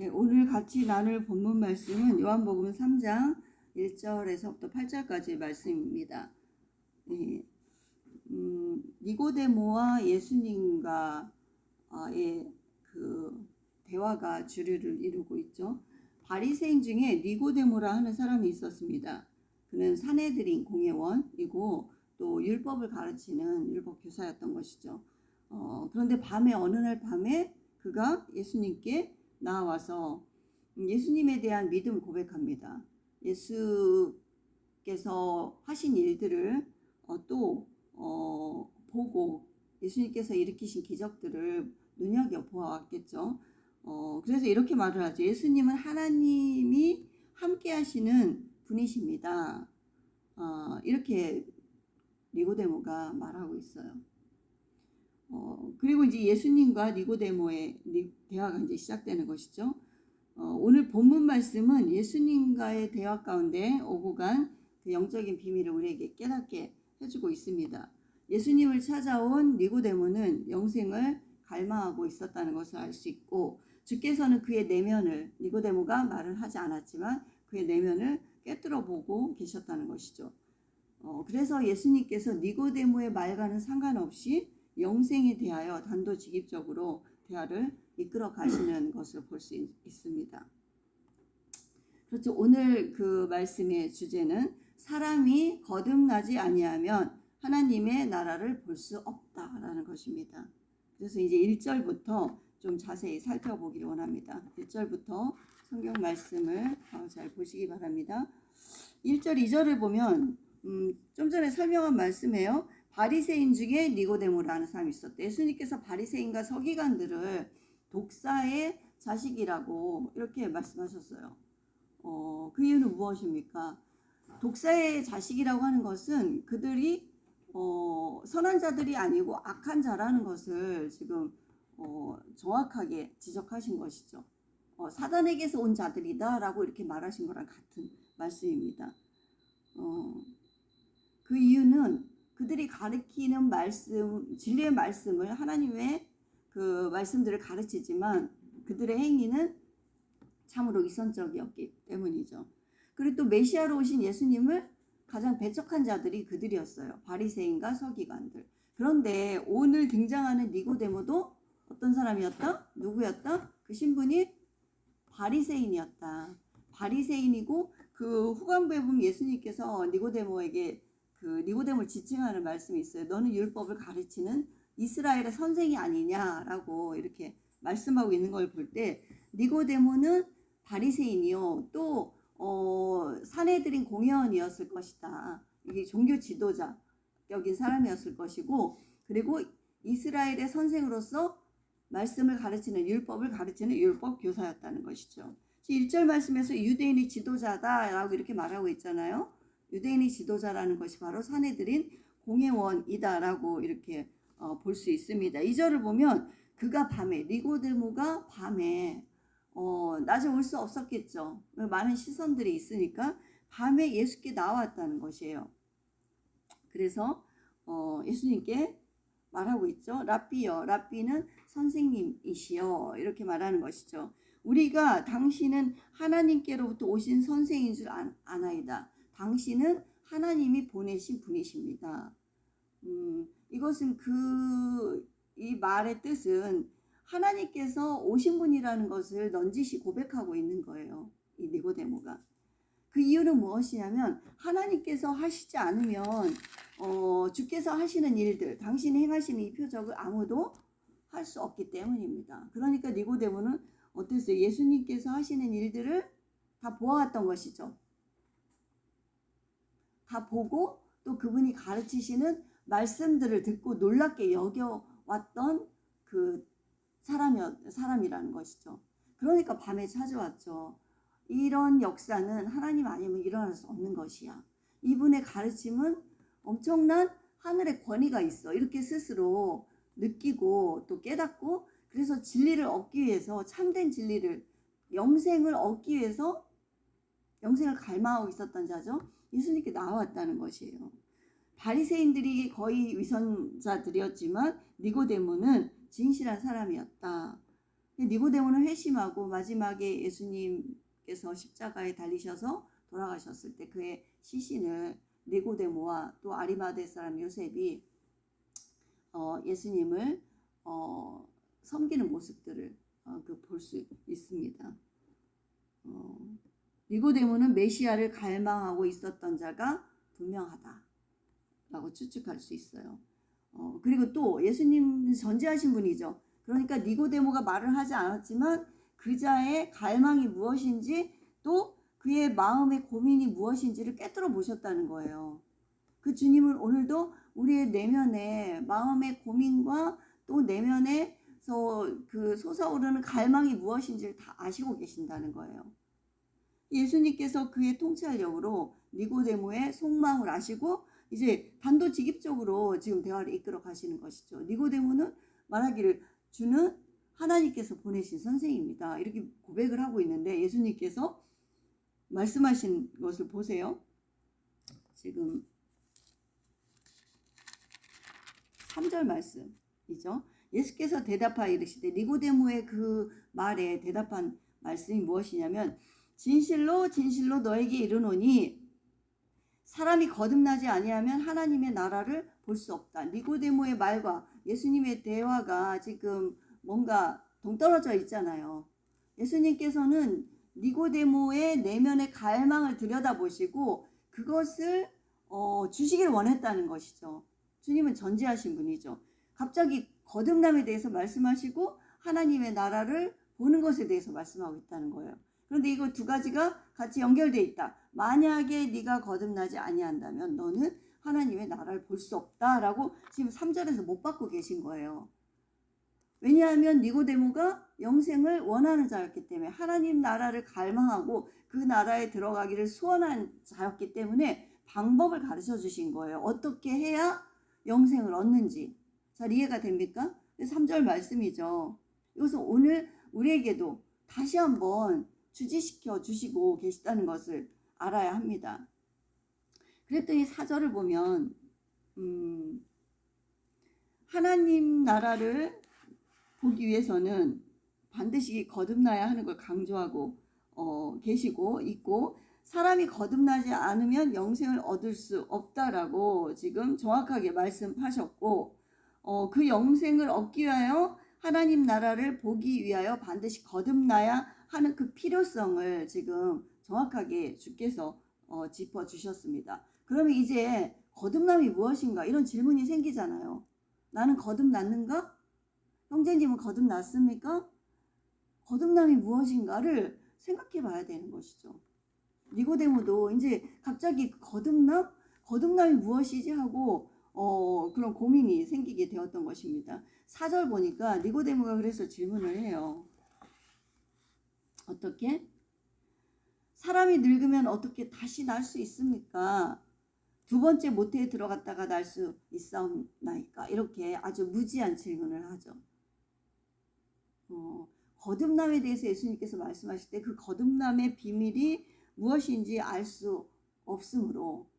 네, 오늘 같이 나눌 본문 말씀은 요한복음 3장 1절에서부터 8절까지의 말씀입니다. 네, 니고데모와 예수님과의 그 대화가 주류를 이루고 있죠. 바리새인 중에 니고데모라 하는 사람이 있었습니다. 그는 산헤드린 공회원이고 또 율법을 가르치는 율법 교사였던 것이죠. 그런데 어느 날 밤에 그가 예수님께 나와서 예수님에 대한 믿음을 고백합니다. 예수께서 하신 일들을 보고 예수님께서 일으키신 기적들을 눈여겨보았겠죠. 그래서 이렇게 말을 하죠. 예수님은 하나님이 함께 하시는 분이십니다. 이렇게 니고데모가 말하고 있어요. 그리고 이제 예수님과 니고데모의 대화가 이제 시작되는 것이죠. 오늘 본문 말씀은 예수님과의 대화 가운데 오고 간 그 영적인 비밀을 우리에게 깨닫게 해주고 있습니다. 예수님을 찾아온 니고데모는 영생을 갈망하고 있었다는 것을 알 수 있고, 주께서는 그의 내면을, 니고데모가 말을 하지 않았지만 그의 내면을 꿰뚫어 보고 계셨다는 것이죠. 그래서 예수님께서 니고데모의 말과는 상관없이 영생에 대하여 단도직입적으로 대화를 이끌어 가시는 것을 볼 수 있습니다. 그렇죠. 오늘 그 말씀의 주제는 사람이 거듭나지 아니하면 하나님의 나라를 볼 수 없다라는 것입니다. 그래서 이제 1절부터 좀 자세히 살펴보기를 원합니다. 1절부터 성경 말씀을 잘 보시기 바랍니다. 1절, 2절을 보면 좀 전에 설명한 말씀이에요. 바리새인 중에 니고데모라는 사람이 있었대. 예수님께서 바리새인과 서기관들을 독사의 자식이라고 이렇게 말씀하셨어요. 그 이유는 무엇입니까? 독사의 자식이라고 하는 것은 그들이 선한 자들이 아니고 악한 자라는 것을 지금 정확하게 지적하신 것이죠. 사단에게서 온 자들이다 라고 이렇게 말하신 거랑 같은 말씀입니다. 그 이유는 그들이 가르치는 말씀, 진리의 말씀을, 하나님의 그 말씀들을 가르치지만 그들의 행위는 참으로 위선적이었기 때문이죠. 그리고 또 메시아로 오신 예수님을 가장 배척한 자들이 그들이었어요. 바리새인과 서기관들. 그런데 오늘 등장하는 니고데모도 어떤 사람이었다? 누구였다? 그 신분이 바리새인이었다. 바리새인이고 그 후반부에 보면 예수님께서 니고데모에게 그 니고데모를 지칭하는 말씀이 있어요. 너는 율법을 가르치는 이스라엘의 선생이 아니냐라고 이렇게 말씀하고 있는 걸 볼 때 니고데모는 바리새인이요. 또 산헤드린 공회원이었을 것이다. 이게 종교 지도자격인 사람이었을 것이고, 그리고 이스라엘의 선생으로서 말씀을 가르치는 율법을 가르치는 율법 교사였다는 것이죠. 1절 말씀에서 유대인이 지도자다라고 이렇게 말하고 있잖아요. 유대인이 지도자라는 것이 바로 산헤드린 공회원이다라고 이렇게 볼 수 있습니다. 2절을 보면 그가 밤에, 니고데모가 밤에 낮에 올 수 없었겠죠. 많은 시선들이 있으니까 밤에 예수께 나왔다는 것이에요. 그래서 예수님께 말하고 있죠. 랍비여, 랍비는 선생님이시여, 이렇게 말하는 것이죠. 우리가 당신은 하나님께로부터 오신 선생인 줄 아나이다. 당신은 하나님이 보내신 분이십니다. 이것은 이 말의 뜻은 하나님께서 오신 분이라는 것을 넌지시 고백하고 있는 거예요. 이 니고데모가. 그 이유는 무엇이냐면 하나님께서 하시지 않으면 주께서 하시는 일들, 당신이 행하시는 이 표적을 아무도 할 수 없기 때문입니다. 그러니까 니고데모는 어땠어요? 예수님께서 하시는 일들을 다 보아왔던 것이죠. 다 보고 또 그분이 가르치시는 말씀들을 듣고 놀랍게 여겨왔던 그 사람이라는 것이죠. 그러니까 밤에 찾아왔죠. 이런 역사는 하나님 아니면 일어날 수 없는 것이야. 이분의 가르침은 엄청난 하늘의 권위가 있어. 이렇게 스스로 느끼고 또 깨닫고, 그래서 진리를 얻기 위해서, 참된 진리를, 영생을 얻기 위해서 영생을 갈망하고 있었던 자죠. 예수님께 나왔다는 것이에요. 바리새인들이 거의 위선자들이었지만 니고데모는 진실한 사람이었다. 니고데모는 회심하고 마지막에 예수님께서 십자가에 달리셔서 돌아가셨을 때 그의 시신을 니고데모와 또 아리마대 사람 요셉이 예수님을 섬기는 모습들을 볼 수 있습니다. 니고데모는 메시아를 갈망하고 있었던 자가 분명하다라고 추측할 수 있어요. 그리고 또 예수님 전지하신 분이죠. 그러니까 니고데모가 말을 하지 않았지만 그 자의 갈망이 무엇인지 또 그의 마음의 고민이 무엇인지를 꿰뚫어 보셨다는 거예요. 그 주님은 오늘도 우리의 내면의 마음의 고민과 또 내면에서 그 솟아오르는 갈망이 무엇인지를 다 아시고 계신다는 거예요. 예수님께서 그의 통찰력으로 니고데모의 속마음을 아시고 이제 단도직입적으로 지금 대화를 이끌어 가시는 것이죠. 니고데모는 말하기를 주는 하나님께서 보내신 선생입니다. 이렇게 고백을 하고 있는데 예수님께서 말씀하신 것을 보세요. 지금 3절 말씀이죠. 예수께서 대답하여 이르시되 니고데모의 그 말에 대답한 말씀이 무엇이냐면 진실로 진실로 너에게 이르노니 사람이 거듭나지 아니하면 하나님의 나라를 볼 수 없다. 니고데모의 말과 예수님의 대화가 지금 뭔가 동떨어져 있잖아요. 예수님께서는 니고데모의 내면의 갈망을 들여다보시고 그것을 주시길 원했다는 것이죠. 주님은 전지하신 분이죠. 갑자기 거듭남에 대해서 말씀하시고 하나님의 나라를 보는 것에 대해서 말씀하고 있다는 거예요. 그런데 이거 두 가지가 같이 연결되어 있다. 만약에 네가 거듭나지 아니한다면 너는 하나님의 나라를 볼 수 없다라고 지금 3절에서 못 받고 계신 거예요. 왜냐하면 니고데모가 영생을 원하는 자였기 때문에 하나님 나라를 갈망하고 그 나라에 들어가기를 소원한 자였기 때문에 방법을 가르쳐 주신 거예요. 어떻게 해야 영생을 얻는지. 잘 이해가 됩니까? 3절 말씀이죠. 이것은 오늘 우리에게도 다시 한번 주지시켜 주시고 계시다는 것을 알아야 합니다. 그랬더니 4절을 보면 하나님 나라를 보기 위해서는 반드시 거듭나야 하는 걸 강조하고 계시고 있고 사람이 거듭나지 않으면 영생을 얻을 수 없다라고 지금 정확하게 말씀하셨고 그 영생을 얻기 위하여 하나님 나라를 보기 위하여 반드시 거듭나야 하는 그 필요성을 지금 정확하게 주께서 짚어주셨습니다. 그러면 이제 거듭남이 무엇인가 이런 질문이 생기잖아요. 나는 거듭났는가? 형제님은 거듭났습니까? 거듭남이 무엇인가를 생각해 봐야 되는 것이죠. 니고데모도 이제 갑자기 거듭남이 무엇이지 하고 그런 고민이 생기게 되었던 것입니다. 4절 보니까 니고데모가 그래서 질문을 해요. 어떻게? 사람이 늙으면 어떻게 다시 날 수 있습니까? 두 번째 모태에 들어갔다가 날 수 있사옵나이까? 이렇게 아주 무지한 질문을 하죠. 거듭남에 대해서 예수님께서 말씀하실 때 그 거듭남의 비밀이 무엇인지 알 수 없으므로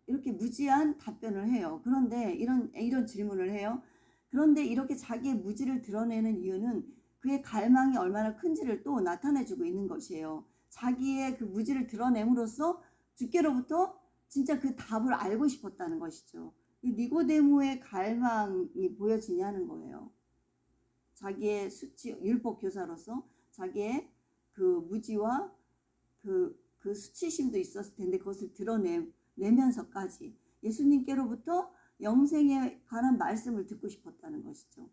이렇게 무지한 답변을 해요. 그런데 이런 질문을 해요. 그런데 이렇게 자기의 무지를 드러내는 이유는 그의 갈망이 얼마나 큰지를 또 나타내주고 있는 것이에요. 자기의 그 무지를 드러냄으로써 주께로부터 진짜 그 답을 알고 싶었다는 것이죠. 니고데모의 갈망이 보여지냐는 거예요. 자기의 율법 교사로서 자기의 그 무지와 그 수치심도 있었을 텐데 그것을 드러내면서까지 예수님께로부터 영생에 관한 말씀을 듣고 싶었다는 것이죠.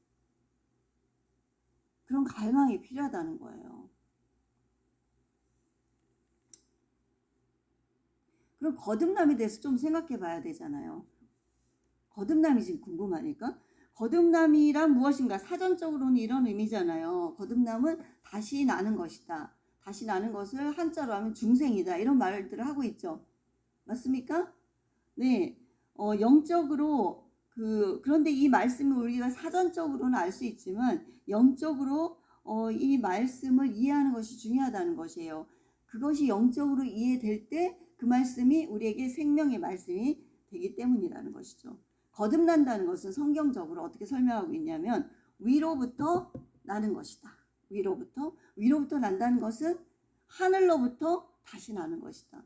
그런 갈망이 필요하다는 거예요. 그럼 거듭남에 대해서 좀 생각해 봐야 되잖아요. 거듭남이 지금 궁금하니까. 거듭남이란 무엇인가? 사전적으로는 이런 의미잖아요. 거듭남은 다시 나는 것이다. 다시 나는 것을 한자로 하면 중생이다. 이런 말들을 하고 있죠. 맞습니까? 네. 영적으로 그런데 이 말씀을 우리가 사전적으로는 알 수 있지만 영적으로 이 말씀을 이해하는 것이 중요하다는 것이에요. 그것이 영적으로 이해될 때 그 말씀이 우리에게 생명의 말씀이 되기 때문이라는 것이죠. 거듭난다는 것은 성경적으로 어떻게 설명하고 있냐면 위로부터 나는 것이다. 위로부터 난다는 것은 하늘로부터 다시 나는 것이다.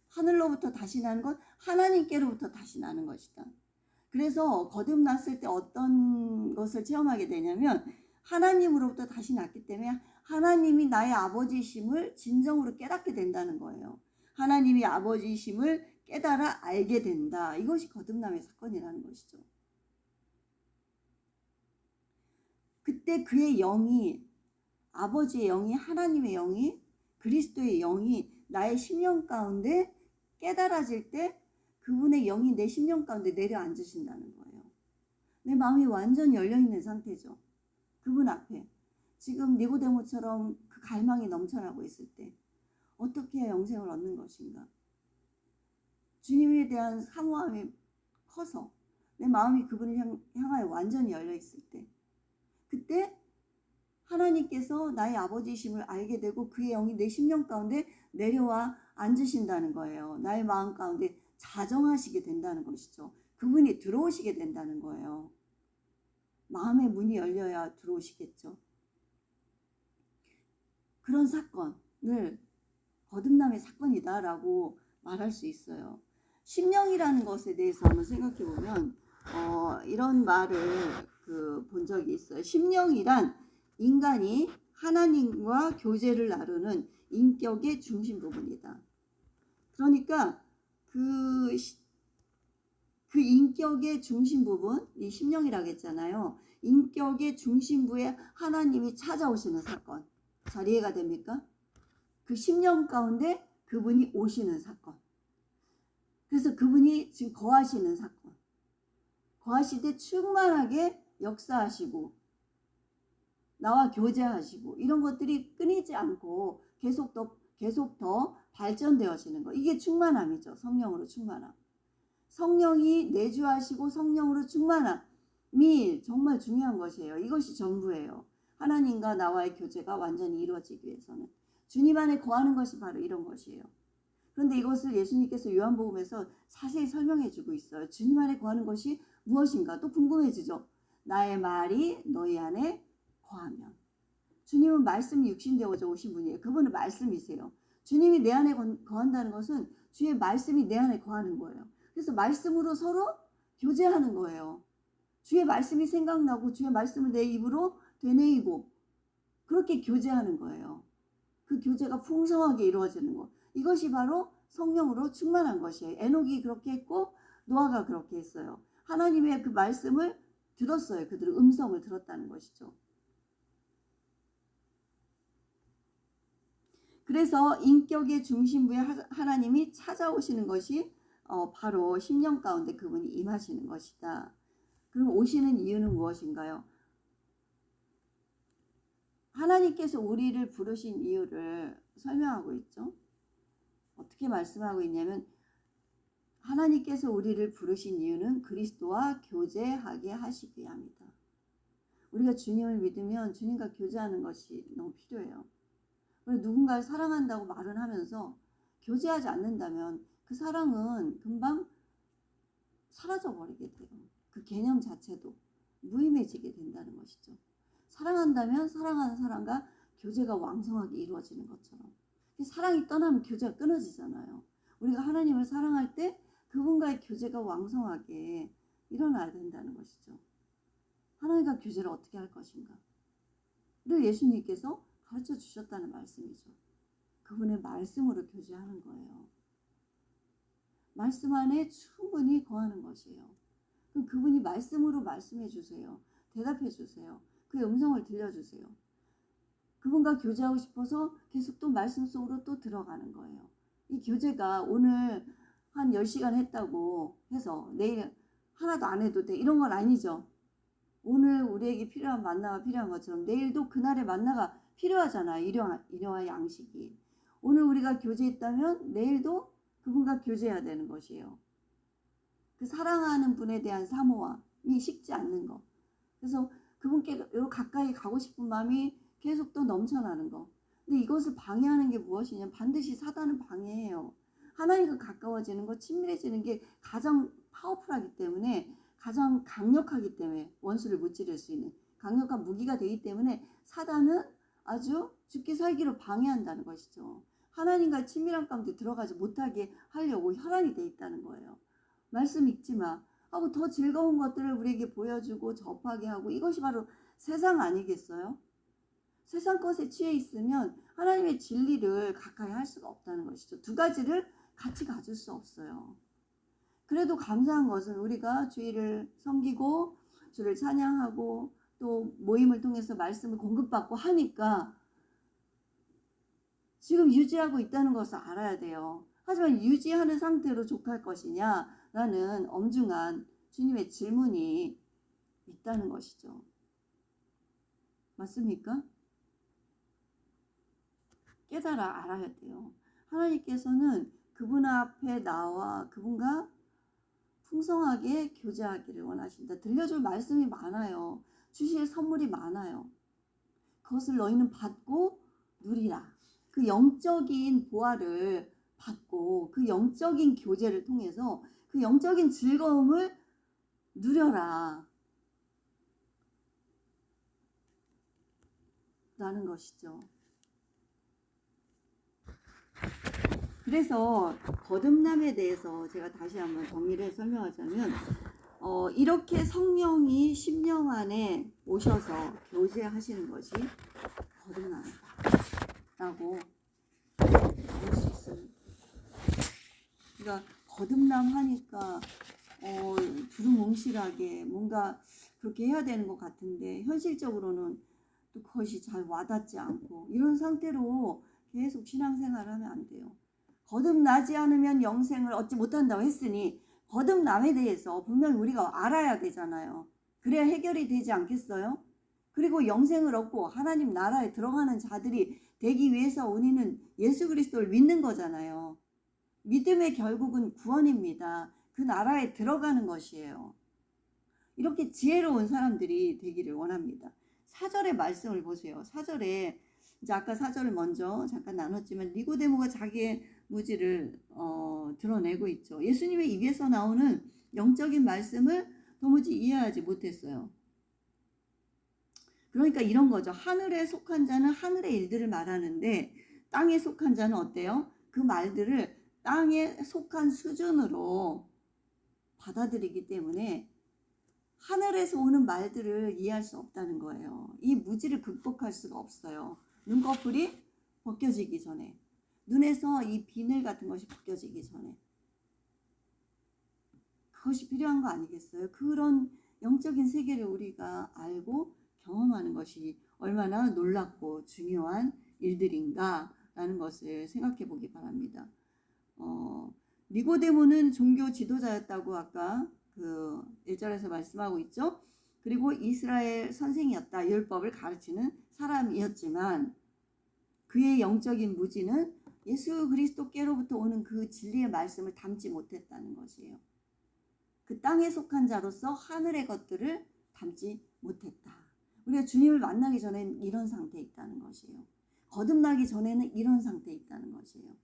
하늘로부터 다시 나는 것, 하나님께로부터 다시 나는 것이다. 그래서 거듭났을 때 어떤 것을 체험하게 되냐면 하나님으로부터 다시 났기 때문에 하나님이 나의 아버지심을 진정으로 깨닫게 된다는 거예요. 하나님이 아버지심을 깨달아 알게 된다. 이것이 거듭남의 사건이라는 것이죠. 그때 그의 영이, 아버지의 영이, 하나님의 영이, 그리스도의 영이 나의 심령 가운데 깨달아질 때 그분의 영이 내 심령 가운데 내려앉으신다는 거예요. 내 마음이 완전히 열려있는 상태죠. 그분 앞에 지금 니고데모처럼 그 갈망이 넘쳐나고 있을 때 어떻게 해야 영생을 얻는 것인가? 주님에 대한 사모함이 커서 내 마음이 그분을 향하여 완전히 열려있을 때 그때 하나님께서 나의 아버지이심을 알게 되고 그의 영이 내 심령 가운데 내려와 앉으신다는 거예요. 나의 마음 가운데 자정하시게 된다는 것이죠. 그분이 들어오시게 된다는 거예요. 마음의 문이 열려야 들어오시겠죠. 그런 사건을 거듭남의 사건이다라고 말할 수 있어요. 심령이라는 것에 대해서 한번 생각해 보면 이런 말을 본 적이 있어요. 심령이란 인간이 하나님과 교제를 나누는 인격의 중심 부분이다. 그러니까 그 인격의 중심 부분, 이 심령이라고 했잖아요. 인격의 중심부에 하나님이 찾아오시는 사건. 잘 이해가 됩니까? 그 심령 가운데 그분이 오시는 사건. 그래서 그분이 지금 거하시는 사건. 거하실 때 충만하게 역사하시고 나와 교제하시고 이런 것들이 끊이지 않고 계속 더 발전되어지는 거. 이게 충만함이죠. 성령으로 충만함. 성령이 내주하시고 성령으로 충만함이 정말 중요한 것이에요. 이것이 전부예요. 하나님과 나와의 교제가 완전히 이루어지기 위해서는. 주님 안에 거하는 것이 바로 이런 것이에요. 그런데 이것을 예수님께서 요한복음에서 자세히 설명해 주고 있어요. 주님 안에 거하는 것이 무엇인가? 또 궁금해지죠. 나의 말이 너희 안에 거하면. 주님은 말씀이 육신되어져 오신 분이에요. 그분은 말씀이세요. 주님이 내 안에 거한다는 것은 주의 말씀이 내 안에 거하는 거예요. 그래서 말씀으로 서로 교제하는 거예요. 주의 말씀이 생각나고 주의 말씀을 내 입으로 되뇌이고 그렇게 교제하는 거예요. 그 교제가 풍성하게 이루어지는 것. 이것이 바로 성령으로 충만한 것이에요. 에녹이 그렇게 했고 노아가 그렇게 했어요. 하나님의 그 말씀을 들었어요. 그들은 음성을 들었다는 것이죠. 그래서 인격의 중심부에 하나님이 찾아오시는 것이 바로 심령 가운데 그분이 임하시는 것이다. 그럼 오시는 이유는 무엇인가요? 하나님께서 우리를 부르신 이유를 설명하고 있죠. 어떻게 말씀하고 있냐면 하나님께서 우리를 부르신 이유는 그리스도와 교제하게 하시기 위함이다. 우리가 주님을 믿으면 주님과 교제하는 것이 너무 필요해요. 누군가를 사랑한다고 말은 하면서 교제하지 않는다면 그 사랑은 금방 사라져버리게 돼요. 그 개념 자체도 무의미해지게 된다는 것이죠. 사랑한다면 사랑하는 사람과 교제가 왕성하게 이루어지는 것처럼. 사랑이 떠나면 교제가 끊어지잖아요. 우리가 하나님을 사랑할 때 그분과의 교제가 왕성하게 일어나야 된다는 것이죠. 하나님과 교제를 어떻게 할 것인가? 를 예수님께서 가르쳐 주셨다는 말씀이죠. 그분의 말씀으로 교제하는 거예요. 말씀 안에 충분히 거하는 것이에요. 그럼 그분이 말씀으로 말씀해 주세요. 대답해 주세요. 그 음성을 들려주세요. 그분과 교제하고 싶어서 계속 또 말씀 속으로 또 들어가는 거예요. 이 교제가 오늘 한 10시간 했다고 해서 내일 하나도 안 해도 돼. 이런 건 아니죠. 오늘 우리에게 필요한 만나가 필요한 것처럼 내일도 그날의 만나가 필요하잖아요. 일용할 양식이. 오늘 우리가 교제했다면 내일도 그분과 교제해야 되는 것이에요. 그 사랑하는 분에 대한 사모함이 식지 않는 것. 그래서 그분께 가까이 가고 싶은 마음이 계속 또 넘쳐나는 것. 근데 이것을 방해하는 게 무엇이냐면 반드시 사단은 방해해요. 하나님과 가까워지는 것, 친밀해지는 게 가장 파워풀하기 때문에 가장 강력하기 때문에 원수를 무찌를 수 있는 강력한 무기가 되기 때문에 사단은 아주 죽기 살기로 방해한다는 것이죠. 하나님과 친밀한 가운데 들어가지 못하게 하려고 혈안이 돼 있다는 거예요. 말씀 읽지 마 하고 더 즐거운 것들을 우리에게 보여주고 접하게 하고, 이것이 바로 세상 아니겠어요? 세상 것에 취해 있으면 하나님의 진리를 가까이 할 수가 없다는 것이죠. 두 가지를 같이 가질 수 없어요. 그래도 감사한 것은 우리가 주의를 섬기고 주를 찬양하고 또 모임을 통해서 말씀을 공급받고 하니까 지금 유지하고 있다는 것을 알아야 돼요. 하지만 유지하는 상태로 족할 것이냐? 라는 엄중한 주님의 질문이 있다는 것이죠. 맞습니까? 깨달아 알아야 돼요. 하나님께서는 그분 앞에 나와 그분과 풍성하게 교제하기를 원하신다. 들려줄 말씀이 많아요. 주실 선물이 많아요. 그것을 너희는 받고 누리라. 그 영적인 보화를 받고 그 영적인 교제를 통해서 그 영적인 즐거움을 누려라 라는 것이죠. 그래서 거듭남에 대해서 제가 다시 한번 정리를 설명하자면 이렇게 성령이 심령 안에 오셔서 교제하시는 것이 거듭남이다 라고 볼 수 있습니다. 그러니까 거듭남 하니까 두루뭉실하게 뭔가 그렇게 해야 되는 것 같은데 현실적으로는 또 그것이 잘 와닿지 않고 이런 상태로 계속 신앙생활을 하면 안 돼요. 거듭나지 않으면 영생을 얻지 못한다고 했으니 거듭남에 대해서 분명히 우리가 알아야 되잖아요. 그래야 해결이 되지 않겠어요? 그리고 영생을 얻고 하나님 나라에 들어가는 자들이 되기 위해서 우리는 예수 그리스도를 믿는 거잖아요. 믿음의 결국은 구원입니다. 그 나라에 들어가는 것이에요. 이렇게 지혜로운 사람들이 되기를 원합니다. 4절의 말씀을 보세요. 4절에 이제 아까 4절을 먼저 잠깐 나눴지만 니고데모가 자기의 무지를 드러내고 있죠. 예수님의 입에서 나오는 영적인 말씀을 도무지 이해하지 못했어요. 그러니까 이런 거죠. 하늘에 속한 자는 하늘의 일들을 말하는데 땅에 속한 자는 어때요? 그 말들을 땅에 속한 수준으로 받아들이기 때문에 하늘에서 오는 말들을 이해할 수 없다는 거예요. 이 무지를 극복할 수가 없어요. 눈꺼풀이 벗겨지기 전에, 눈에서 이 비늘 같은 것이 벗겨지기 전에 그것이 필요한 거 아니겠어요? 그런 영적인 세계를 우리가 알고 경험하는 것이 얼마나 놀랍고 중요한 일들인가라는 것을 생각해 보기 바랍니다. 니고데모는 종교 지도자였다고 아까 그 1절에서 말씀하고 있죠. 그리고 이스라엘 선생이었다. 율법을 가르치는 사람이었지만 그의 영적인 무지는 예수 그리스도께로부터 오는 그 진리의 말씀을 담지 못했다는 것이에요. 그 땅에 속한 자로서 하늘의 것들을 담지 못했다. 우리가 주님을 만나기 전에는 이런 상태에 있다는 것이에요. 거듭나기 전에는 이런 상태에 있다는 것이에요.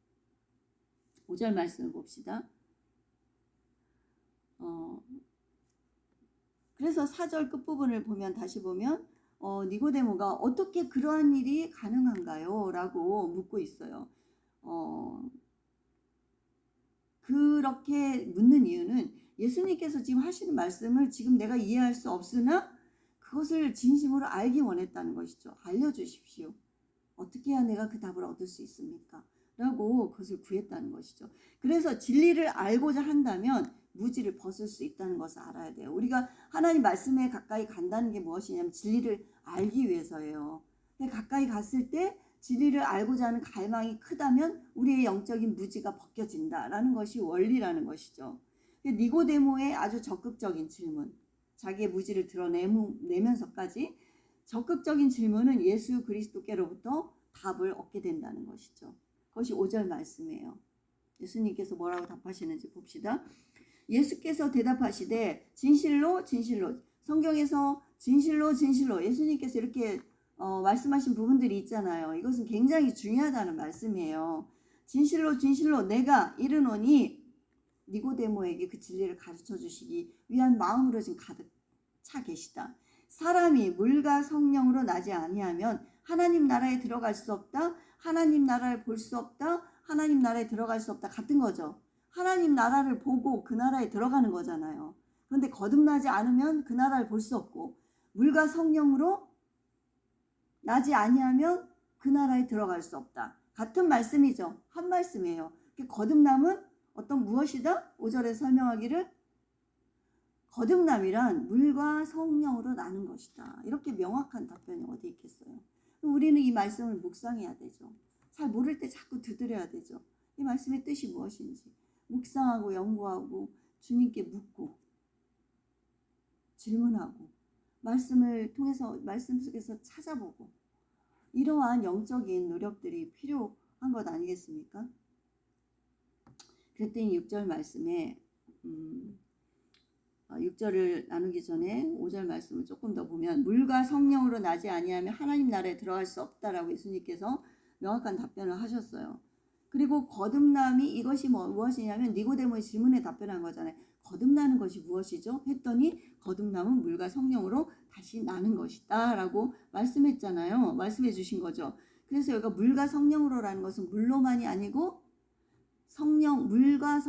5절 말씀을 봅시다. 그래서 4절 끝부분을 보면 다시 보면 니고데모가 어떻게 그러한 일이 가능한가요? 라고 묻고 있어요. 그렇게 묻는 이유는 예수님께서 지금 하시는 말씀을 지금 내가 이해할 수 없으나 그것을 진심으로 알기 원했다는 것이죠. 알려주십시오. 어떻게 해야 내가 그 답을 얻을 수 있습니까? 라고 그것을 구했다는 것이죠. 그래서 진리를 알고자 한다면 무지를 벗을 수 있다는 것을 알아야 돼요. 우리가 하나님 말씀에 가까이 간다는 게 무엇이냐면 진리를 알기 위해서예요. 가까이 갔을 때 진리를 알고자 하는 갈망이 크다면 우리의 영적인 무지가 벗겨진다라는 것이 원리라는 것이죠. 니고데모의 아주 적극적인 질문, 자기의 무지를 드러내면서까지 적극적인 질문은 예수 그리스도께로부터 답을 얻게 된다는 것이죠. 그것이 5절 말씀이에요. 예수님께서 뭐라고 답하시는지 봅시다. 예수께서 대답하시되 진실로 진실로, 성경에서 진실로 진실로 예수님께서 이렇게 말씀하신 부분들이 있잖아요. 이것은 굉장히 중요하다는 말씀이에요. 진실로 진실로 내가 이르노니 니고데모에게 그 진리를 가르쳐 주시기 위한 마음으로 지금 가득 차 계시다. 사람이 물과 성령으로 나지 아니하면 하나님 나라에 들어갈 수 없다. 하나님 나라를 볼 수 없다. 하나님 나라에 들어갈 수 없다. 같은 거죠. 하나님 나라를 보고 그 나라에 들어가는 거잖아요. 그런데 거듭나지 않으면 그 나라를 볼 수 없고, 물과 성령으로 나지 아니하면 그 나라에 들어갈 수 없다. 같은 말씀이죠. 한 말씀이에요. 거듭남은 어떤 무엇이다? 5절에 설명하기를 거듭남이란 물과 성령으로 나는 것이다. 이렇게 명확한 답변이 어디 있겠어요. 우리는 이 말씀을 묵상해야 되죠. 잘 모를 때 자꾸 두드려야 되죠. 이 말씀의 뜻이 무엇인지 묵상하고 연구하고 주님께 묻고 질문하고 말씀을 통해서 말씀 속에서 찾아보고 이러한 영적인 노력들이 필요한 것 아니겠습니까? 그랬더니 6절 말씀에 6절을 나누기 전에 5절 말씀을 조금 더 보면 물과 성령으로 나지 아니하면 하나님 나라에 들어갈 수 없다라고 예수님께서 명확한 답변을 하셨어요. 그리고 거듭남이 이것이 무엇이냐면 니고데모의 질문에 답변한 거잖아요. 거듭나는 것이 무엇이죠? 했더니 거듭남은 물과 성령으로 다시 나는 것이다 라고 말씀했잖아요. 말씀해 주신 거죠. 그래서 여기가 물과 성령으로라는 것은 물로만이 아니고 물과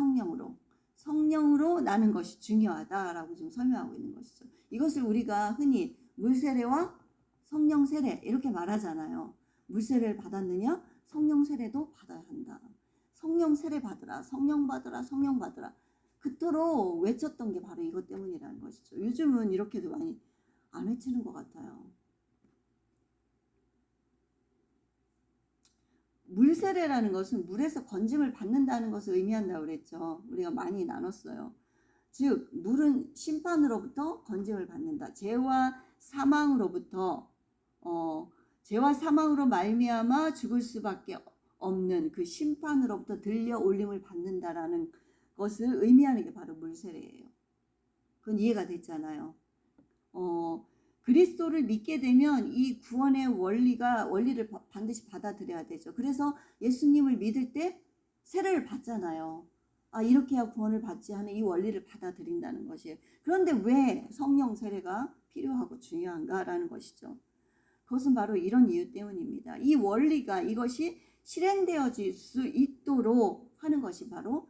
성령으로 나는 것이 중요하다라고 지금 설명하고 있는 것이죠. 이것을 우리가 흔히 물세례와 성령 세례 이렇게 말하잖아요. 물세례를 받았느냐? 성령 세례도 받아야 한다. 성령 세례 받으라, 성령 받으라, 성령 받으라. 그토록 외쳤던 게 바로 이것 때문이라는 것이죠. 요즘은 이렇게도 많이 안 외치는 것 같아요. 물세례라는 것은 물에서 건짐을 받는다는 것을 의미한다고 그랬죠. 우리가 많이 나눴어요. 즉 물은 심판으로부터 건짐을 받는다. 죄와 사망으로부터 죄와 사망으로 말미암아 죽을 수밖에 없는 그 심판으로부터 들려 올림을 받는다라는 것을 의미하는 게 바로 물세례예요. 그건 이해가 됐잖아요. 그리스도를 믿게 되면 이 구원의 원리를 반드시 받아들여야 되죠. 그래서 예수님을 믿을 때 세례를 받잖아요. 이렇게 해야 구원을 받지 하는 이 원리를 받아들인다는 것이에요. 그런데 왜 성령 세례가 필요하고 중요한가라는 것이죠. 그것은 바로 이런 이유 때문입니다. 이 원리가 이것이 실행되어질 수 있도록 하는 것이 바로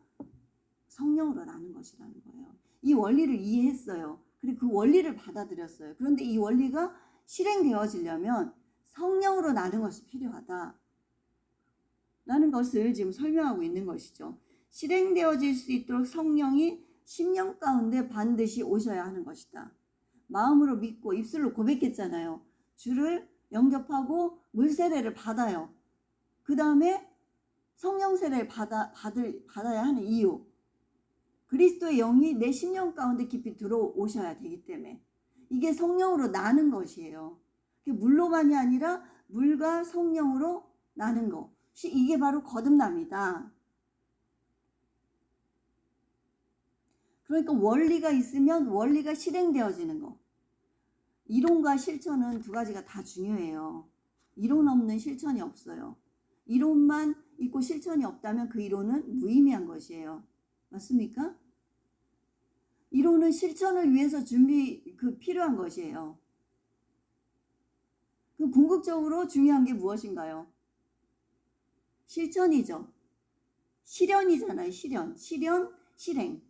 성령으로 나는 것이라는 거예요. 이 원리를 이해했어요. 그리고 그 원리를 받아들였어요. 그런데 이 원리가 실행되어지려면 성령으로 나는 것이 필요하다. 라는 것을 지금 설명하고 있는 것이죠. 실행되어질 수 있도록 성령이 심령 가운데 반드시 오셔야 하는 것이다. 마음으로 믿고 입술로 고백했잖아요. 주를 영접하고 물세례를 받아요. 그 다음에 성령 세례를 받아야 하는 이유. 그리스도의 영이 내 심령 가운데 깊이 들어오셔야 되기 때문에 이게 성령으로 나는 것이에요. 물로만이 아니라 물과 성령으로 나는 것. 이게 바로 거듭남이다. 그러니까 원리가 있으면 원리가 실행되어지는 거. 이론과 실천은 두 가지가 다 중요해요. 이론 없는 실천이 없어요. 이론만 있고 실천이 없다면 그 이론은 무의미한 것이에요. 맞습니까? 이론은 실천을 위해서 필요한 것이에요. 그 궁극적으로 중요한 게 무엇인가요? 실천이죠. 실현이잖아요. 실행.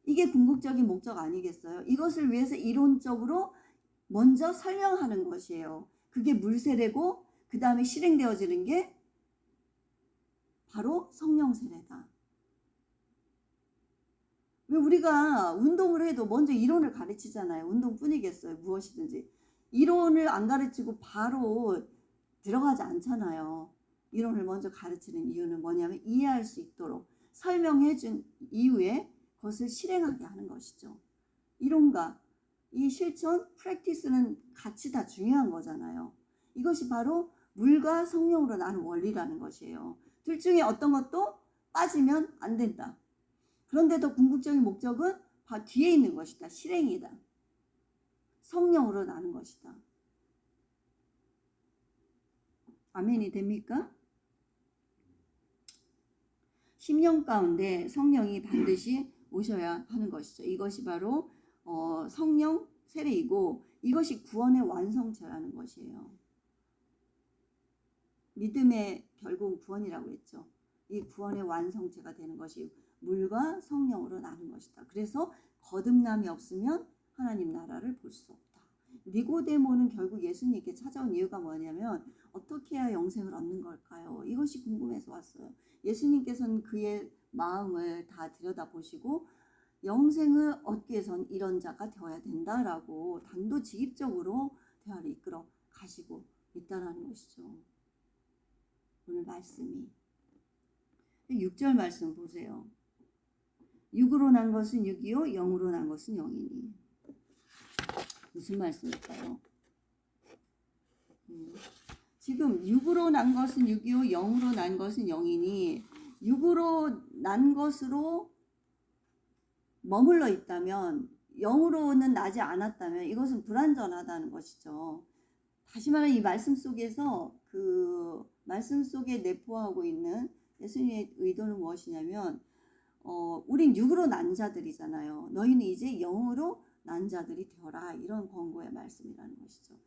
이게 궁극적인 목적 아니겠어요? 이것을 위해서 이론적으로 먼저 설명하는 것이에요. 그게 물세례고 그 다음에 실행되어지는 게 바로 성령 세례다. 왜 우리가 운동을 해도 먼저 이론을 가르치잖아요. 운동뿐이겠어요. 무엇이든지. 이론을 안 가르치고 바로 들어가지 않잖아요. 이론을 먼저 가르치는 이유는 뭐냐면 이해할 수 있도록 설명해 준 이후에 그것을 실행하게 하는 것이죠. 이론과 이 실천, 프랙티스는 같이 다 중요한 거잖아요. 이것이 바로 물과 성령으로 나는 원리라는 것이에요. 둘 중에 어떤 것도 빠지면 안 된다. 그런데 더 궁극적인 목적은 바로 뒤에 있는 것이다. 실행이다. 성령으로 나는 것이다. 아멘이 됩니까? 심령 가운데 성령이 반드시 오셔야 하는 것이죠. 이것이 바로 성령 세례이고 이것이 구원의 완성체라는 것이에요. 믿음의 결국 구원이라고 했죠. 이 구원의 완성체가 되는 것이 물과 성령으로 나는 것이다. 그래서 거듭남이 없으면 하나님 나라를 볼 수 없다. 니고데모는 결국 예수님께 찾아온 이유가 뭐냐면 어떻게 해야 영생을 얻는 걸까요? 이것이 궁금해서 왔어요. 예수님께서는 그의 마음을 다 들여다보시고 영생을 얻기 위해선 이런 자가 되어야 된다라고 단도직입적으로 대화를 이끌어 가시고 있다는 것이죠. 오늘 말씀이 6절 말씀 보세요. 육으로 난 것은 육이요 영으로 난 것은 영이니. 무슨 말씀일까요? 지금 육으로 난 것은 육이요 영으로 난 것은 영이니, 육으로 난 것으로 머물러 있다면, 영으로는 나지 않았다면 이것은 불완전하다는 것이죠. 다시 말하면 이 말씀 속에서 그 말씀 속에 내포하고 있는 예수님의 의도는 무엇이냐면 우린 육으로 난 자들이잖아요. 너희는 이제 영으로 난 자들이 되어라. 이런 권고의 말씀이라는 것이죠.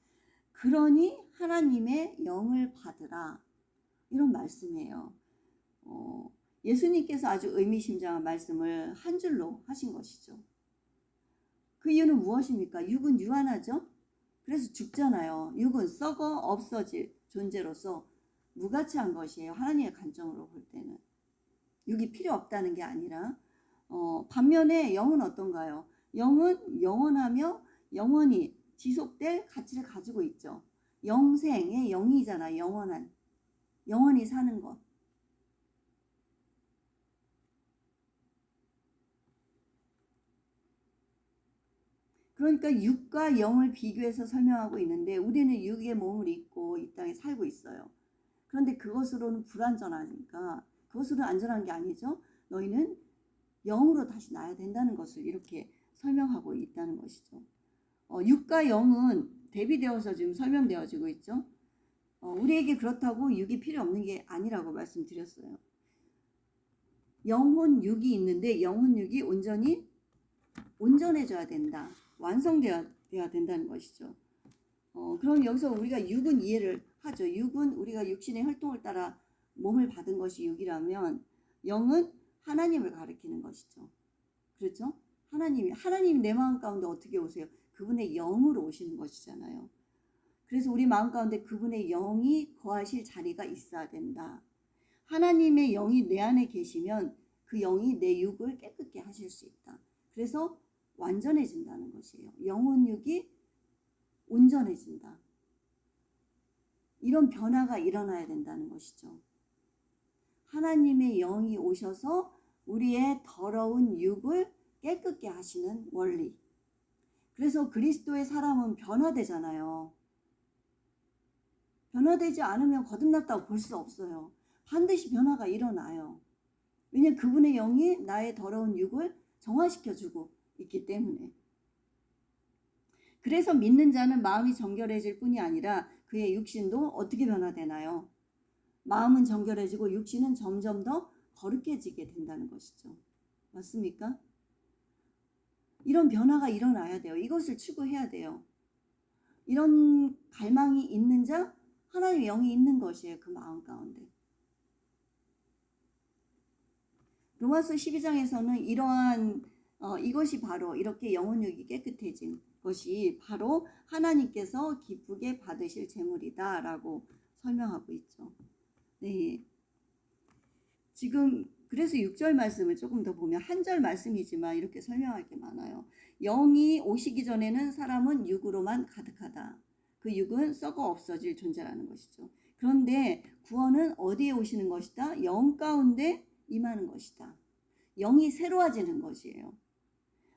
그러니 하나님의 영을 받으라. 이런 말씀이에요. 예수님께서 아주 의미심장한 말씀을 한 줄로 하신 것이죠. 그 이유는 무엇입니까? 육은 유한하죠. 그래서 죽잖아요. 육은 썩어 없어질 존재로서 무가치한 것이에요. 하나님의 관점으로 볼 때는. 육이 필요 없다는 게 아니라 반면에 영은 어떤가요? 영은 영원하며 영원히 지속될 가치를 가지고 있죠. 영생의 영이잖아. 영원한. 영원히 사는 것. 그러니까 육과 영을 비교해서 설명하고 있는데 우리는 육의 몸을 입고 이 땅에 살고 있어요. 그런데 그것으로는 불완전하니까, 그것으로는 안전한 게 아니죠. 너희는 영으로 다시 나야 된다는 것을 이렇게 설명하고 있다는 것이죠. 육과 영은 대비되어서 지금 설명되어지고 있죠. 우리에게 그렇다고 육이 필요 없는 게 아니라고 말씀드렸어요. 영혼 육이 있는데 영혼 육이 온전해져야 된다. 완성되어야 된다는 것이죠. 그럼 여기서 우리가 육은 이해를 하죠. 육은 우리가 육신의 활동을 따라 몸을 받은 것이 육이라면, 영은 하나님을 가리키는 것이죠. 그렇죠? 하나님이 내 마음 가운데 어떻게 오세요? 그분의 영으로 오시는 것이잖아요. 그래서 우리 마음 가운데 그분의 영이 거하실 자리가 있어야 된다. 하나님의 영이 내 안에 계시면 그 영이 내 육을 깨끗게 하실 수 있다. 그래서 완전해진다는 것이에요. 영혼 육이 온전해진다. 이런 변화가 일어나야 된다는 것이죠. 하나님의 영이 오셔서 우리의 더러운 육을 깨끗게 하시는 원리. 그래서 그리스도의 사람은 변화되잖아요. 변화되지 않으면 거듭났다고 볼 수 없어요. 반드시 변화가 일어나요. 왜냐하면 그분의 영이 나의 더러운 육을 정화시켜주고 있기 때문에. 그래서 믿는 자는 마음이 정결해질 뿐이 아니라 그의 육신도 어떻게 변화되나요? 마음은 정결해지고 육신은 점점 더 거룩해지게 된다는 것이죠. 맞습니까? 이런 변화가 일어나야 돼요. 이것을 추구해야 돼요. 이런 갈망이 있는 자, 하나님의 영이 있는 것이에요. 그 마음 가운데. 로마서 12장에서는 이러한 이것이 바로 이렇게 영혼육이 깨끗해진 것이 바로 하나님께서 기쁘게 받으실 제물이다 라고 설명하고 있죠. 네. 지금 그래서 6절 말씀을 조금 더 보면 한 절 말씀이지만 이렇게 설명할 게 많아요. 영이 오시기 전에는 사람은 육으로만 가득하다. 그 육은 썩어 없어질 존재라는 것이죠. 그런데 구원은 어디에 오시는 것이다? 영 가운데 임하는 것이다. 영이 새로워지는 것이에요.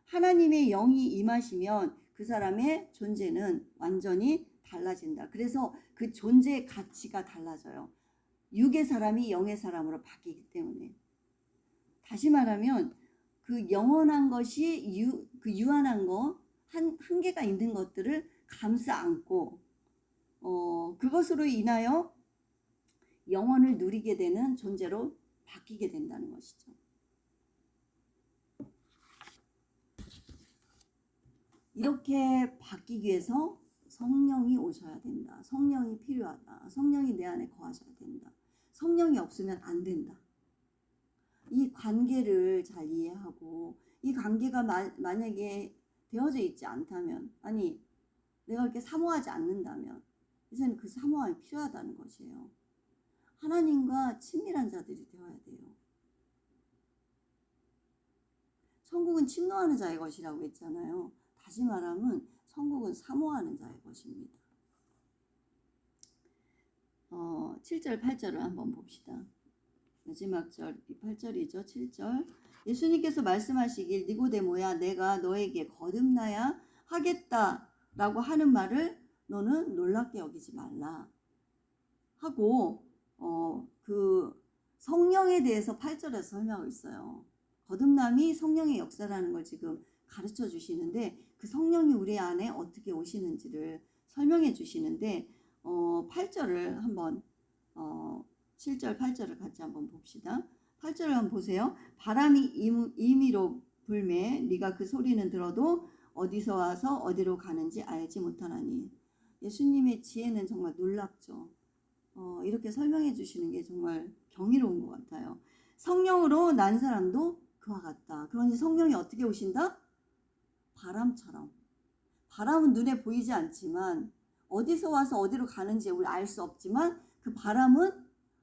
하나님의 영이 임하시면 그 사람의 존재는 완전히 달라진다. 그래서 그 존재의 가치가 달라져요. 육의 사람이 영의 사람으로 바뀌기 때문에. 다시 말하면 그 영원한 것이 그 유한한 거, 한계가 있는 것들을 감싸 안고 그것으로 인하여 영원을 누리게 되는 존재로 바뀌게 된다는 것이죠. 이렇게 바뀌기 위해서 성령이 오셔야 된다. 성령이 필요하다. 성령이 내 안에 거하셔야 된다. 성령이 없으면 안 된다. 이 관계를 잘 이해하고 이 관계가 만약에 되어져 있지 않다면, 아니 내가 그렇게 사모하지 않는다면 이제는 그 사모함이 필요하다는 것이에요. 하나님과 친밀한 자들이 되어야 돼요. 천국은 침노하는 자의 것이라고 했잖아요. 다시 말하면 천국은 사모하는 자의 것입니다. 7절 8절을 한번 봅시다. 마지막 절 8절이죠. 7절. 예수님께서 말씀하시길 니고데모야 내가 너에게 거듭나야 하겠다라고 하는 말을 너는 놀랍게 여기지 말라 하고 그 성령에 대해서 8절에서 설명하고 있어요. 거듭남이 성령의 역사라는 걸 지금 가르쳐 주시는데 그 성령이 우리 안에 어떻게 오시는지를 설명해 주시는데 8절을 한번 7절 8절을 같이 한번 봅시다. 8절을 한번 보세요. 바람이 임의로 불매 네가 그 소리는 들어도 어디서 와서 어디로 가는지 알지 못하나니. 예수님의 지혜는 정말 놀랍죠. 이렇게 설명해 주시는 게 정말 경이로운 것 같아요. 성령으로 난 사람도 그와 같다. 그러니 성령이 어떻게 오신다? 바람처럼. 바람은 눈에 보이지 않지만 어디서 와서 어디로 가는지 우리 알 수 없지만 그 바람은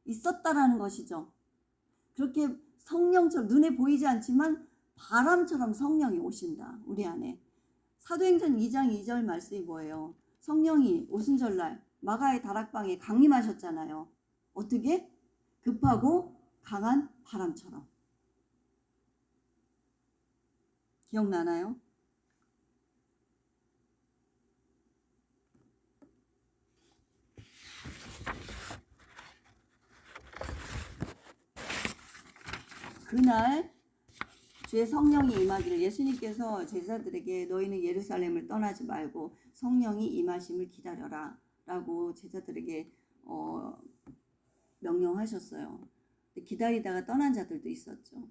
있었다라는 것이죠. 그렇게 성령처럼 눈에 보이지 않지만 바람처럼 성령이 오신다. 우리 안에. 사도행전 2장 2절 말씀이 뭐예요? 성령이 오순절날 마가의 다락방에 강림하셨잖아요. 어떻게? 급하고 강한 바람처럼. 기억나나요? 그날 주의 성령이 임하기를 예수님께서 제자들에게 너희는 예루살렘을 떠나지 말고 성령이 임하심을 기다려라 라고 제자들에게 명령하셨어요. 기다리다가 떠난 자들도 있었죠.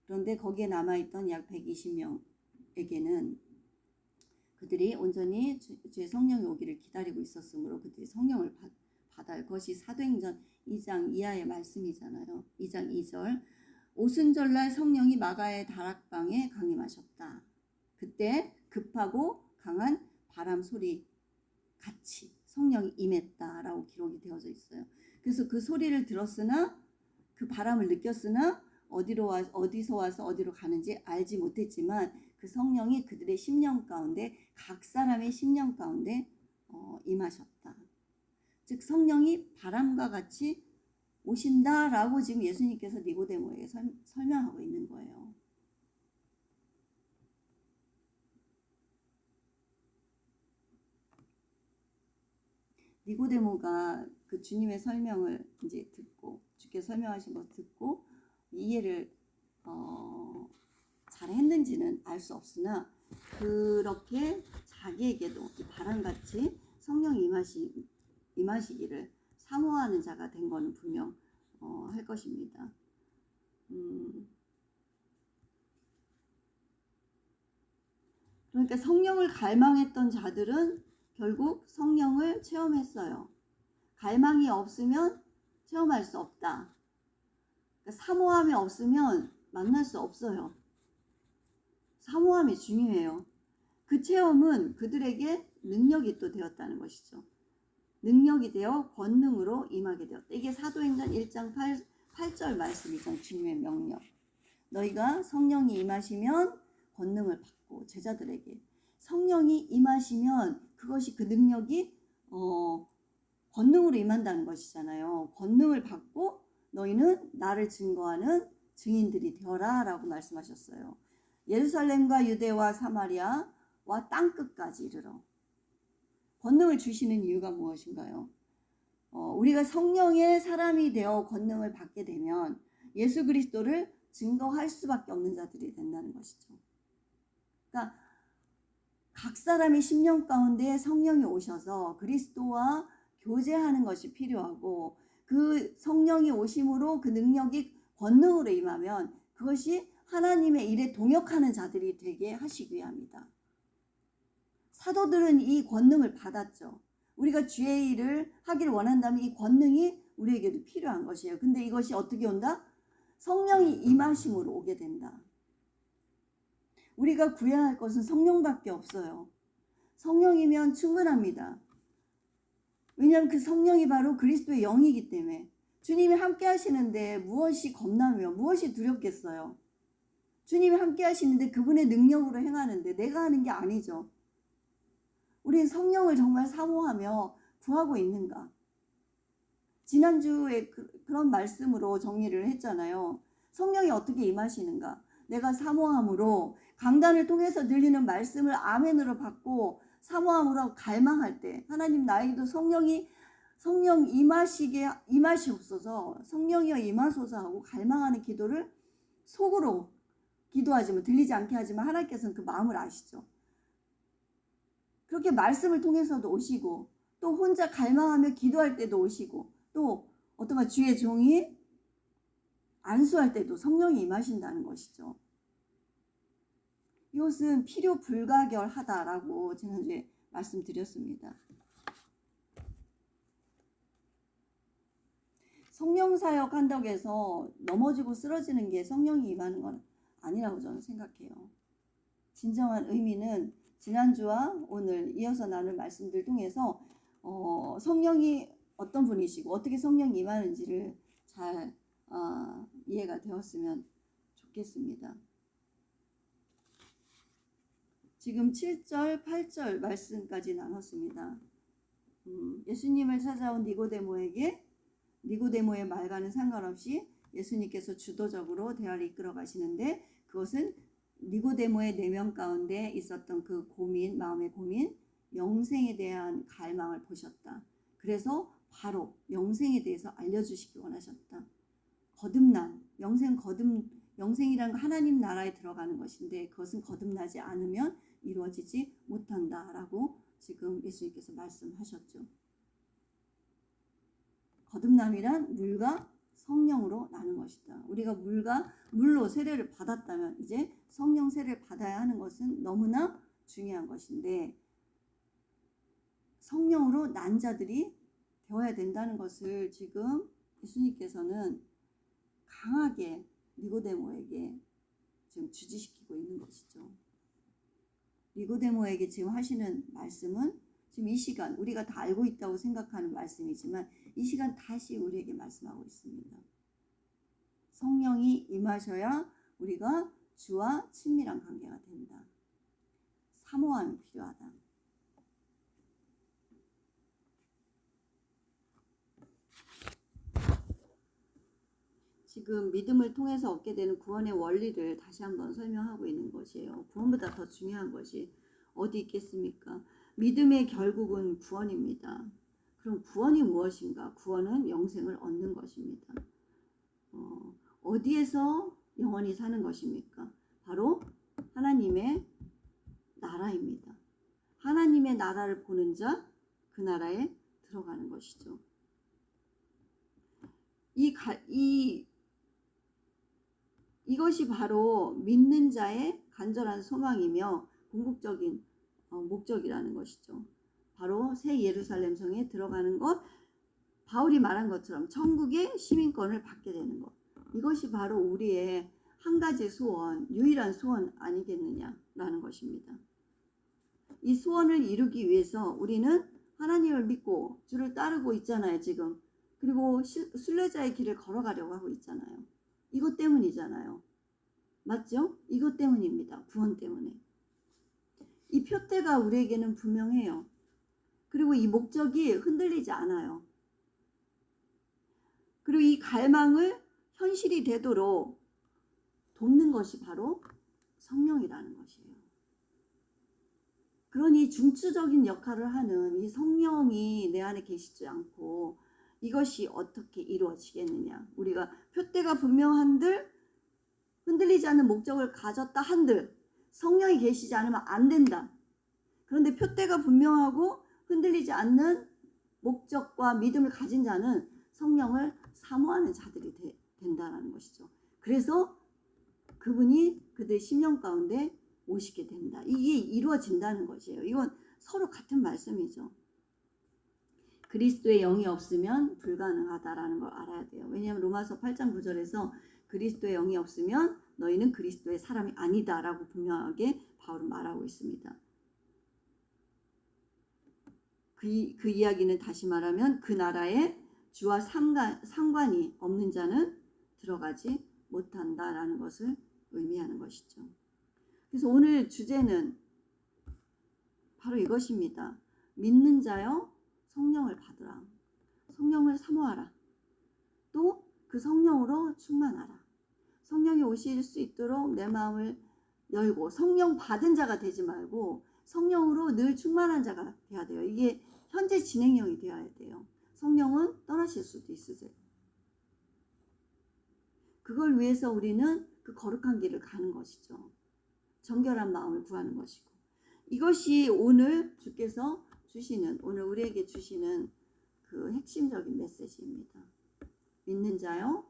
그런데 거기에 남아있던 약 120명에게는 그들이 온전히 주의 성령이 오기를 기다리고 있었으므로 그들이 성령을 받아요. 그것이 사도행전 2장 이하의 말씀이잖아요. 2장 2절. 오순절날 성령이 마가의 다락방에 강림하셨다. 그때 급하고 강한 바람 소리 같이 성령이 임했다라고 기록이 되어져 있어요. 그래서 그 소리를 들었으나 그 바람을 느꼈으나 어디서 와서 어디로 가는지 알지 못했지만 그 성령이 그들의 심령 가운데 각 사람의 심령 가운데 임하셨다. 즉 성령이 바람과 같이 오신다라고 지금 예수님께서 니고데모에게 설명하고 있는 거예요. 니고데모가 그 주님의 설명을 이제 듣고 주께서 설명하신 것을 듣고 이해를 잘 했는지는 알 수 없으나 그렇게 자기에게도 바람같이 성령이 임하시기를 사모하는 자가 된 것은 분명 할 것입니다. 그러니까 성령을 갈망했던 자들은 결국 성령을 체험했어요. 갈망이 없으면 체험할 수 없다. 그러니까 사모함이 없으면 만날 수 없어요. 사모함이 중요해요. 그 체험은 그들에게 능력이 또 되었다는 것이죠. 능력이 되어 권능으로 임하게 되었다. 이게 사도행전 1장 8절 말씀이죠. 주님의 명령. 너희가 성령이 임하시면 권능을 받고 제자들에게 성령이 임하시면 그것이 그 능력이 권능으로 임한다는 것이잖아요. 권능을 받고 너희는 나를 증거하는 증인들이 되어라 라고 말씀하셨어요. 예루살렘과 유대와 사마리아와 땅끝까지 이르러 권능을 주시는 이유가 무엇인가요? 우리가 성령의 사람이 되어 권능을 받게 되면 예수 그리스도를 증거할 수밖에 없는 자들이 된다는 것이죠. 그러니까 각 사람의 심령 가운데 성령이 오셔서 그리스도와 교제하는 것이 필요하고 그 성령이 오심으로 그 능력이 권능으로 임하면 그것이 하나님의 일에 동역하는 자들이 되게 하시기 위함이다. 사도들은 이 권능을 받았죠. 우리가 주의 일을 하기를 원한다면 이 권능이 우리에게도 필요한 것이에요. 근데 이것이 어떻게 온다? 성령이 임하심으로 오게 된다. 우리가 구해야 할 것은 성령밖에 없어요. 성령이면 충분합니다. 왜냐하면 그 성령이 바로 그리스도의 영이기 때문에. 주님이 함께 하시는데 무엇이 겁나며 무엇이 두렵겠어요. 주님이 함께 하시는데 그분의 능력으로 행하는데 내가 하는 게 아니죠. 우리는 성령을 정말 사모하며 구하고 있는가? 지난주에 그런 말씀으로 정리를 했잖아요. 성령이 어떻게 임하시는가? 내가 사모함으로 강단을 통해서 들리는 말씀을 아멘으로 받고 사모함으로 갈망할 때 하나님 나에게도 성령 임하시옵소서, 성령이여 임하소서 하고 갈망하는 기도를 속으로 기도하지만 들리지 않게 하지만 하나님께서는 그 마음을 아시죠. 그렇게 말씀을 통해서도 오시고 또 혼자 갈망하며 기도할 때도 오시고 또 어떤가 주의 종이 안수할 때도 성령이 임하신다는 것이죠. 이것은 필요 불가결하다라고 지난주에 말씀드렸습니다. 성령 사역 한다고 해서 넘어지고 쓰러지는 게 성령이 임하는 건 아니라고 저는 생각해요. 진정한 의미는 지난주와 오늘 이어서 나눌 말씀들 통해서 성령이 어떤 분이시고 어떻게 성령이 임하는지를 잘 이해가 되었으면 좋겠습니다. 지금 7절, 8절 말씀까지 나눴습니다. 예수님을 찾아온 니고데모의 말과는 상관없이 예수님께서 주도적으로 대화를 이끌어 가시는데 그것은 니고데모의 내면 가운데 있었던 그 고민, 마음의 고민, 영생에 대한 갈망을 보셨다. 그래서 바로 영생에 대해서 알려주시기 원하셨다. 거듭남, 영생이란 거 하나님 나라에 들어가는 것인데 그것은 거듭나지 않으면 이루어지지 못한다라고 지금 예수님께서 말씀하셨죠. 거듭남이란 물과 성령으로 나는 것이다. 우리가 물로 세례를 받았다면 이제 성령 세례를 받아야 하는 것은 너무나 중요한 것인데 성령으로 난 자들이 되어야 된다는 것을 지금 예수님께서는 강하게 니고데모에게 지금 주지시키고 있는 것이죠. 니고데모에게 지금 하시는 말씀은 지금 이 시간 우리가 다 알고 있다고 생각하는 말씀이지만 이 시간 다시 우리에게 말씀하고 있습니다. 성령이 임하셔야 우리가 주와 친밀한 관계가 된다. 사모함이 필요하다. 지금 믿음을 통해서 얻게 되는 구원의 원리를 다시 한번 설명하고 있는 것이에요. 구원보다 더 중요한 것이 어디 있겠습니까? 믿음의 결국은 구원입니다. 그럼 구원이 무엇인가? 구원은 영생을 얻는 것입니다. 어디에서 영원히 사는 것입니까? 바로 하나님의 나라입니다. 하나님의 나라를 보는 자, 그 나라에 들어가는 것이죠. 이것이 바로 믿는 자의 간절한 소망이며 궁극적인 목적이라는 것이죠. 바로 새 예루살렘 성에 들어가는 것, 바울이 말한 것처럼 천국의 시민권을 받게 되는 것. 이것이 바로 우리의 한 가지 소원, 유일한 소원 아니겠느냐라는 것입니다. 이 소원을 이루기 위해서 우리는 하나님을 믿고 주를 따르고 있잖아요, 지금. 그리고 순례자의 길을 걸어가려고 하고 있잖아요. 이것 때문이잖아요. 맞죠? 이것 때문입니다. 구원 때문에. 이 표대가 우리에게는 분명해요. 그리고 이 목적이 흔들리지 않아요. 그리고 이 갈망을 현실이 되도록 돕는 것이 바로 성령이라는 것이에요. 그러니 중추적인 역할을 하는 이 성령이 내 안에 계시지 않고 이것이 어떻게 이루어지겠느냐. 우리가 표대가 분명한들 흔들리지 않는 목적을 가졌다 한들 성령이 계시지 않으면 안 된다. 그런데 표대가 분명하고 흔들리지 않는 목적과 믿음을 가진 자는 성령을 사모하는 자들이 된다는 것이죠. 그래서 그분이 그들의 심령 가운데 오시게 된다. 이게 이루어진다는 것이에요. 이건 서로 같은 말씀이죠. 그리스도의 영이 없으면 불가능하다라는 걸 알아야 돼요. 왜냐하면 로마서 8장 9절에서 그리스도의 영이 없으면 너희는 그리스도의 사람이 아니다라고 분명하게 바울은 말하고 있습니다. 그 이야기는 다시 말하면 그 나라에 주와 상관이 없는 자는 들어가지 못한다라는 것을 의미하는 것이죠. 그래서 오늘 주제는 바로 이것입니다. 믿는 자여 성령을 받으라. 성령을 사모하라. 또 그 성령으로 충만하라. 성령이 오실 수 있도록 내 마음을 열고 성령 받은 자가 되지 말고 성령으로 늘 충만한 자가 돼야 돼요. 이게 현재 진행형이 되어야 돼요. 성령은 떠나실 수도 있으세요. 그걸 위해서 우리는 그 거룩한 길을 가는 것이죠. 정결한 마음을 구하는 것이고, 이것이 오늘 주께서 주시는, 오늘 우리에게 주시는 그 핵심적인 메시지입니다. 믿는 자요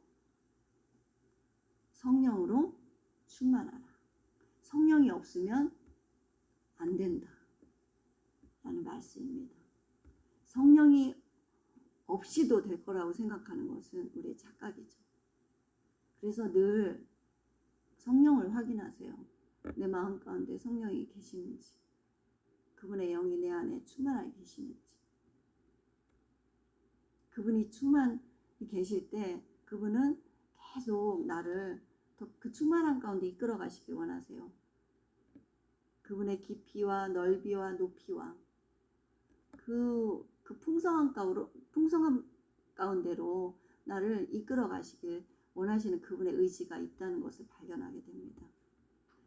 성령으로 충만하라. 성령이 없으면 안 된다 라는 말씀입니다. 성령이 없이도 될 거라고 생각하는 것은 우리의 착각이죠. 그래서 늘 성령을 확인하세요. 내 마음 가운데 성령이 계시는지, 그분의 영이 내 안에 충만하게 계시는지. 그분이 충만히 계실 때 그분은 계속 나를 더 그 충만한 가운데 이끌어 가시길 원하세요. 그분의 깊이와 넓이와 높이와 그 풍성한 가운데로 나를 이끌어 가시길 원하시는 그분의 의지가 있다는 것을 발견하게 됩니다.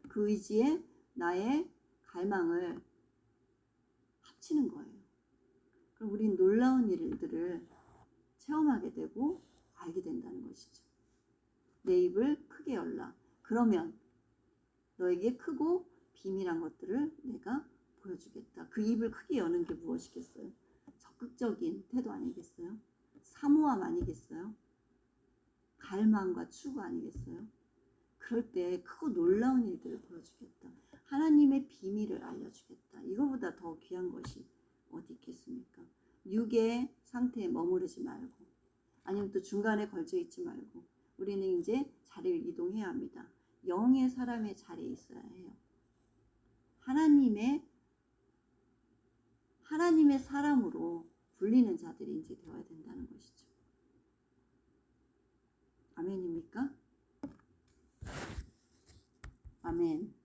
그 의지에 나의 갈망을 합치는 거예요. 그럼 우린 놀라운 일들을 체험하게 되고 알게 된다는 것이죠. 내 입을 크게 열라. 그러면 너에게 크고 비밀한 것들을 내가 보여주겠다. 그 입을 크게 여는 게 무엇이겠어요? 적극적인 태도 아니겠어요? 사모함 아니겠어요? 갈망과 추구 아니겠어요? 그럴 때 크고 놀라운 일들을 보여주겠다. 하나님의 비밀을 알려주겠다. 이거보다 더 귀한 것이 어디 있겠습니까? 육의 상태에 머무르지 말고, 아니면 또 중간에 걸쳐 있지 말고, 우리는 이제 자리를 이동해야 합니다. 영의 사람의 자리에 있어야 해요. 하나님의 사람으로 불리는 자들이 이제 되어야 된다는 것이죠. 아멘입니까? 아멘.